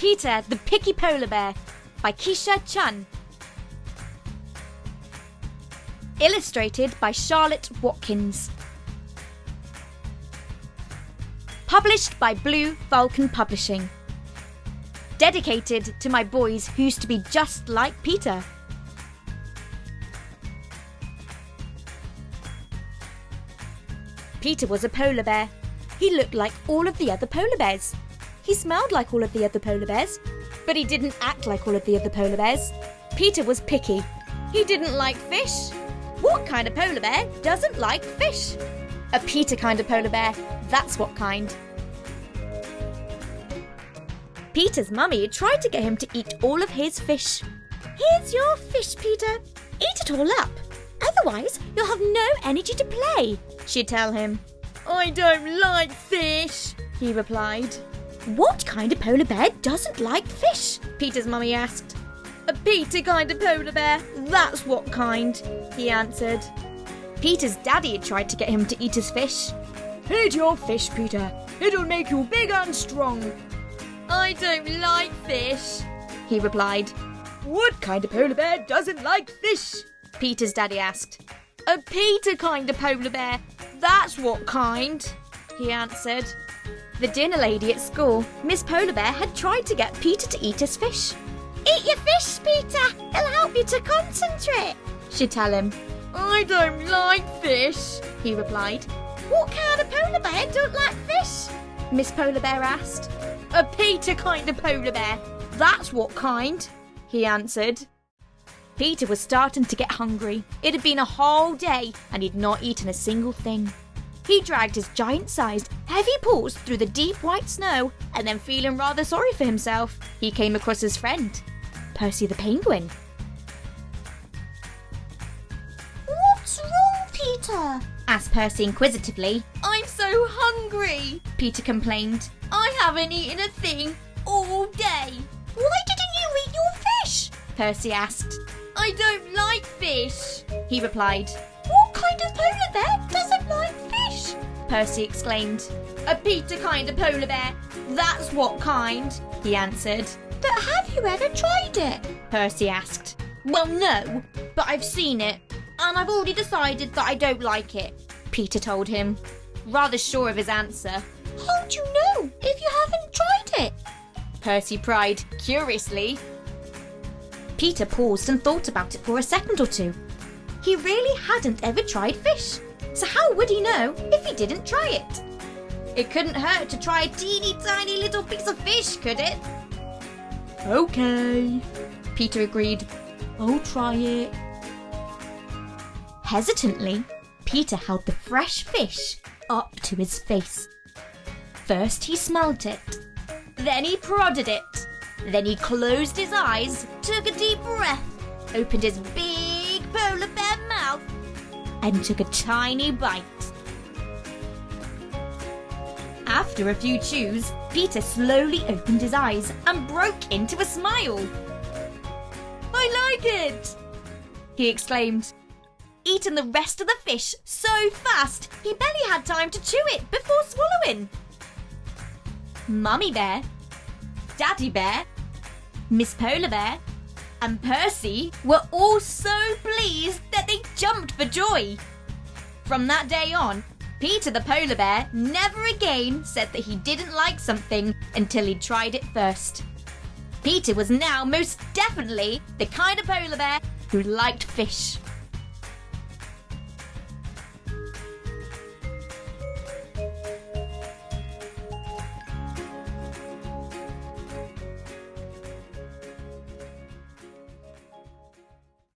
Peter the Picky Polar Bear by Keisha Chun. Illustrated by Charlotte Watkins. Published by Blue Falcon Publishing. Dedicated to my boys who used to be just like Peter. Peter was a polar bear. He looked like all of the other polar bears. He smelled like all of the other polar bears, but he didn't act like all of the other polar bears. Peter was picky. He didn't like fish. What kind of polar bear doesn't like fish? A Peter kind of polar bear, that's what kind. Peter's mummy tried to get him to eat all of his fish. Here's your fish, Peter. Eat it all up. Otherwise, you'll have no energy to play, she'd tell him. I don't like fish, he replied. What kind of polar bear doesn't like fish? Peter's mummy asked. A Peter kind of polar bear, that's what kind, he answered. Peter's daddy had tried to get him to eat his fish. Eat your fish, Peter. It'll make you big and strong. I don't like fish, he replied. What kind of polar bear doesn't like fish? Peter's daddy asked. A Peter kind of polar bear, that's what kind, he answered. The dinner lady at school, Miss Polar Bear, had tried to get Peter to eat his fish. Eat your fish, Peter. It'll help you to concentrate, she'd tell him. I don't like fish, he replied. What kind of polar bear don't like fish? Miss Polar Bear asked. A Peter kind of polar bear, that's what kind, he answered. Peter was starting to get hungry. It had been a whole day and he'd not eaten a single thing. He dragged his giant-sized, heavy paws through the deep white snow, and then, feeling rather sorry for himself, he came across his friend, Percy the penguin. What's wrong, Peter? asked Percy inquisitively. I'm so hungry, Peter complained. I haven't eaten a thing all day. Why didn't you eat your fish? Percy asked. I don't like fish, he replied. What kind of polar bear doesn't like fish? Percy exclaimed. A Peter kind of polar bear, that's what kind, he answered. But have you ever tried it? Percy asked. Well, no, but I've seen it, and I've already decided that I don't like it, Peter told him, rather sure of his answer. How'd you know if you haven't tried it? Percy pried curiously. Peter paused and thought about it for a second or two. He really hadn't ever tried fish, so how would he know if he didn't try it? It couldn't hurt to try a teeny tiny little piece of fish, could it? Okay, Peter agreed. I'll try it. Hesitantly, Peter held the fresh fish up to his face. First he smelt it, then he prodded it, then he closed his eyes, took a deep breath, opened his big polar bear mouth, and took a tiny bite. After a few chews, Peter slowly opened his eyes and broke into a smile. I like it, he exclaimed, eating the rest of the fish so fast he barely had time to chew it before swallowing. Mummy Bear, Daddy Bear, Miss Polar Bear, and Percy were all so pleased that they jumped for joy. From that day on, Peter the Polar Bear never again said that he didn't like something until he'd tried it first. Peter was now most definitely the kind of polar bear who liked fish.